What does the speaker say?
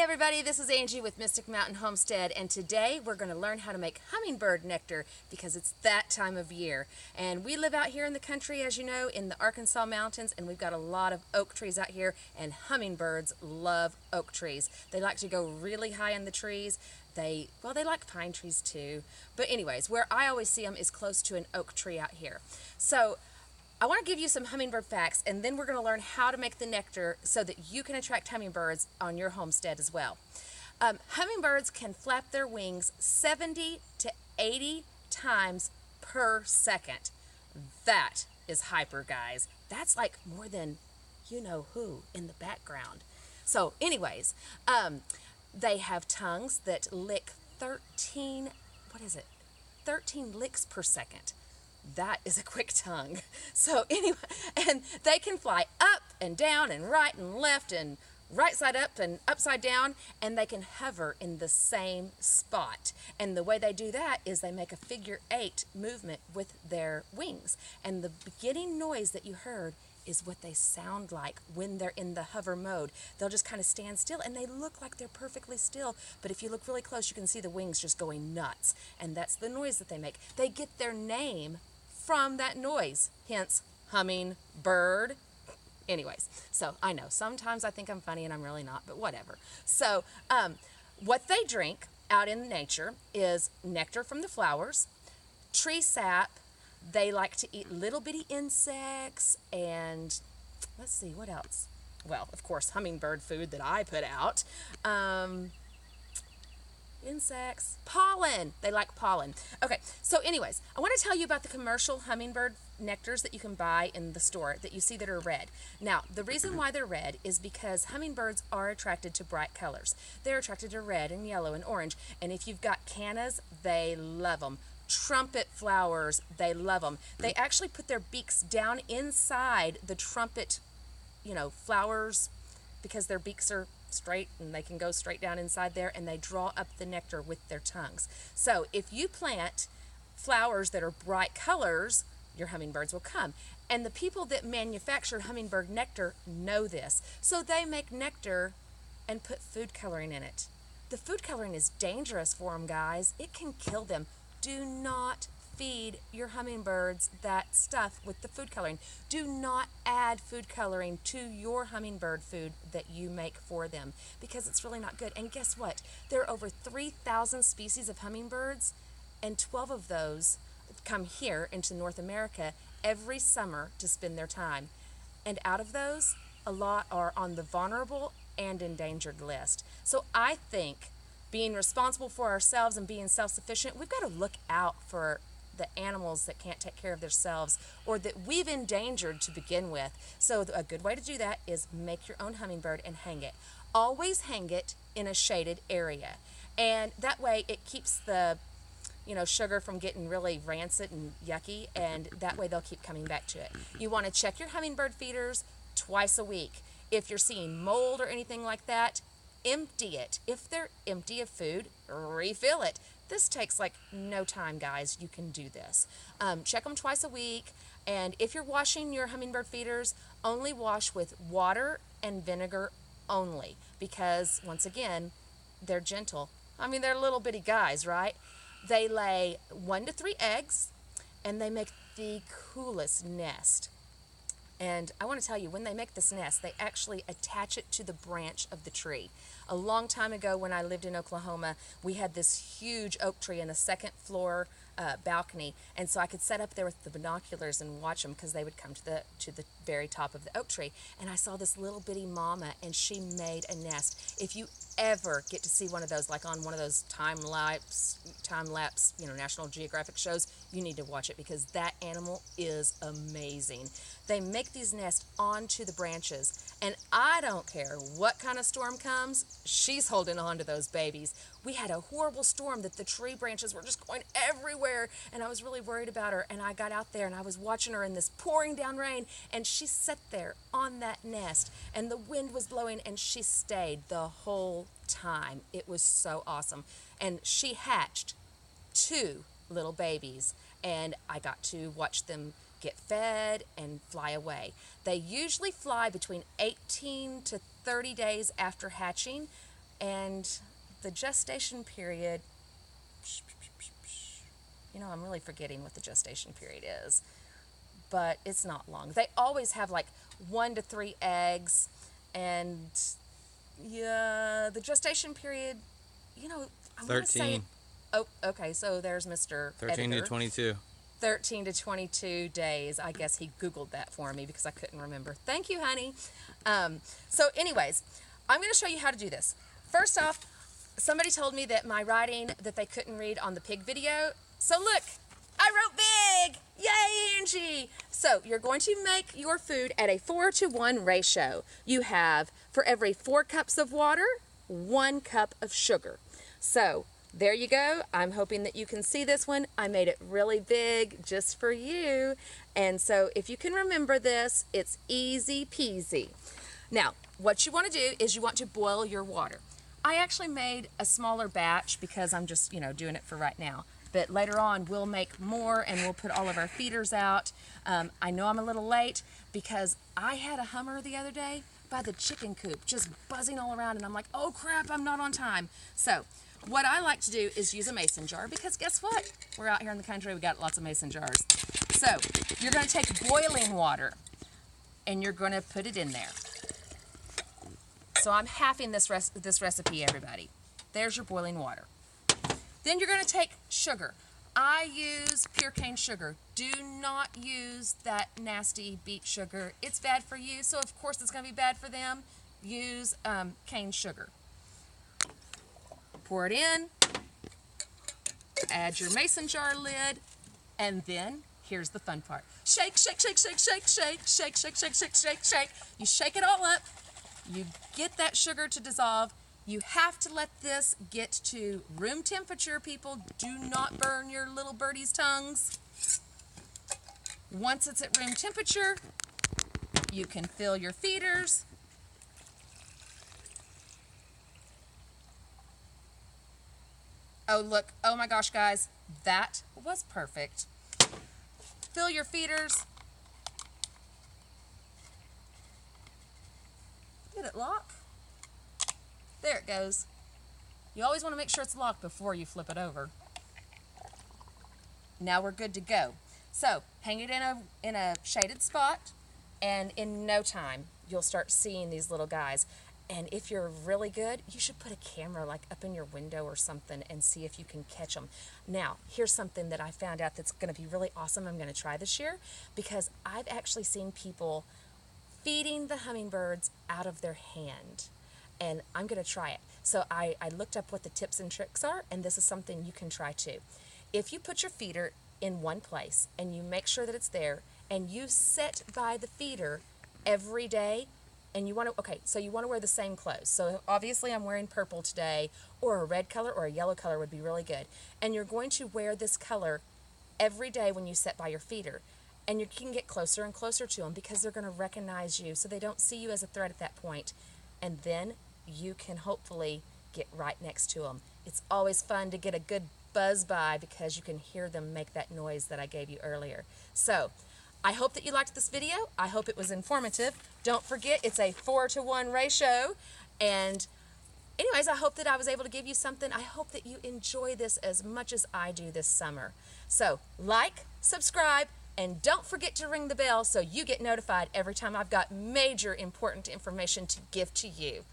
everybody, this is Angie with Mystic Mountain Homestead, and today we're going to learn how to make hummingbird nectar because it's that time of year. And we live out here in the country, as you know, in the Arkansas mountains, and we've got a lot of oak trees out here, and hummingbirds love oak trees. They like to go really high in the trees. They like pine trees too. But anyways, where I always see them is close to an oak tree out here. So I want to give you some hummingbird facts, and then we're going to learn how to make the nectar so that you can attract hummingbirds on your homestead as well. Hummingbirds can flap their wings 70 to 80 times per second. That is hyper, guys. That's like more than you know who in the background. So anyways, they have tongues that lick 13 licks per second. That is a quick tongue. So anyway, and they can fly up and down and right and left and right side up and upside down, and they can hover in the same spot. And the way they do that is they make a figure 8 movement with their wings. And the beginning noise that you heard is what they sound like when they're in the hover mode. They'll just kind of stand still, and they look like they're perfectly still, but if you look really close, you can see the wings just going nuts, and that's the noise that they make. They get their name from that noise, hence hummingbird. Anyways, so I know sometimes I think I'm funny and I'm really not, but whatever. So what they drink out in nature is nectar from the flowers, tree sap. They like to eat little bitty insects, and let's see, what else? Well, of course, hummingbird food that I put out. Insects, pollen. They like pollen. Okay, so anyways, I want to tell you about the commercial hummingbird nectars that you can buy in the store that you see that are red. Now, the reason why they're red is because hummingbirds are attracted to bright colors. They're attracted to red and yellow and orange, and if you've got cannas, they love them. Trumpet flowers, they love them. They actually put their beaks down inside the trumpet, flowers, because their beaks are straight and they can go straight down inside there, and they draw up the nectar with their tongues. So if you plant flowers that are bright colors, your hummingbirds will come. And the people that manufacture hummingbird nectar know this. So they make nectar and put food coloring in it. The food coloring is dangerous for them, guys. It can kill them. Do not feed your hummingbirds that stuff with the food coloring. Do not add food coloring to your hummingbird food that you make for them, because it's really not good. And guess what? There are over 3,000 species of hummingbirds, and 12 of those come here into North America every summer to spend their time. And out of those, a lot are on the vulnerable and endangered list. So I think being responsible for ourselves and being self-sufficient, we've got to look out for the animals that can't take care of themselves or that we've endangered to begin with. So a good way to do that is make your own hummingbird and hang it. Always hang it in a shaded area. And that way it keeps the sugar from getting really rancid and yucky, and that way they'll keep coming back to it. You want to check your hummingbird feeders twice a week. If you're seeing mold or anything like that, empty it. If they're empty of food, refill it. This takes like no time, guys. You can do this. Check them twice a week. And if you're washing your hummingbird feeders, only wash with water and vinegar only, because once again, they're gentle. I mean, they're little bitty guys, right? They lay 1 to 3 eggs, and they make the coolest nest. And I want to tell you, when they make this nest, they actually attach it to the branch of the tree. A long time ago when I lived in Oklahoma, we had this huge oak tree in a second floor balcony, and so I could set up there with the binoculars and watch them, because they would come to the very top of the oak tree. And I saw this little bitty mama, and she made a nest. If you ever get to see one of those, like on one of those time-lapse, National Geographic shows, you need to watch it, because that animal is amazing. They make these nests onto the branches, and I don't care what kind of storm comes, she's holding on to those babies. We had a horrible storm that the tree branches were just going everywhere, and I was really worried about her, and I got out there and I was watching her in this pouring down rain, and she sat there on that nest, and the wind was blowing, and she stayed the whole time. It was so awesome. And she hatched 2 little babies, and I got to watch them get fed and fly away. They usually fly between 18 to 30 days after hatching, And the gestation period, you know, I'm really forgetting what the gestation period is, but it's not long. They always have like 1 to 3 eggs, and yeah, the gestation period, you know, I want to say, 13. oh, okay, so there's Mr. 13 Editor. to 22. 13 to 22 days. I guess he Googled that for me because I couldn't remember. Thank you, honey. So anyways, I'm going to show you how to do this. First off, somebody told me that my writing that they couldn't read on the pig video. So look, I wrote big. Yay, Angie. So you're going to make your food at a 4-to-1 ratio. You have, for every 4 cups of water, 1 cup of sugar. So there you go. I'm hoping that you can see this one. I made it really big just for you. And so if you can remember this, it's easy peasy. Now, what you want to do is you want to boil your water. I actually made a smaller batch because I'm just, doing it for right now. But later on, we'll make more and we'll put all of our feeders out. I know I'm a little late because I had a Hummer the other day by the chicken coop just buzzing all around, and I'm like, oh crap, I'm not on time. So what I like to do is use a mason jar because guess what? We're out here in the country, we got lots of mason jars. So you're going to take boiling water and you're going to put it in there. So I'm halving this recipe, everybody. There's your boiling water. Then you're going to take sugar. I use pure cane sugar. Do not use that nasty beet sugar. It's bad for you, so of course it's going to be bad for them. Use cane sugar. Pour it in. Add your mason jar lid. And then, here's the fun part. Shake, shake, shake, shake, shake, shake, shake, shake, shake, shake, shake, shake. You shake it all up. You get that sugar to dissolve. You have to let this get to room temperature, people. Do not burn your little birdies' tongues. Once it's at room temperature, you can fill your feeders. Oh, look. Oh my gosh, guys. That was perfect. Fill your feeders. Did it lock? There it goes. You always want to make sure it's locked before you flip it over. Now we're good to go. So hang it in a shaded spot, and in no time you'll start seeing these little guys. And if you're really good, you should put a camera like up in your window or something and see if you can catch them. Now, here's something that I found out that's going to be really awesome. I'm going to try this year because I've actually seen people feeding the hummingbirds out of their hand. And I'm going to try it. So I looked up what the tips and tricks are, and this is something you can try too. If you put your feeder in one place and you make sure that it's there, and you sit by the feeder every day, and you want to wear the same clothes. So obviously I'm wearing purple today, or a red color or a yellow color would be really good. And you're going to wear this color every day when you sit by your feeder. And you can get closer and closer to them because they're going to recognize you, so they don't see you as a threat at that point. And then you can hopefully get right next to them. It's always fun to get a good buzz by because you can hear them make that noise that I gave you earlier. So I hope that you liked this video. I hope it was informative. Don't forget, it's a 4-to-1 ratio. And anyways, I hope that I was able to give you something. I hope that you enjoy this as much as I do this summer. So like, subscribe, and don't forget to ring the bell so you get notified every time I've got major important information to give to you.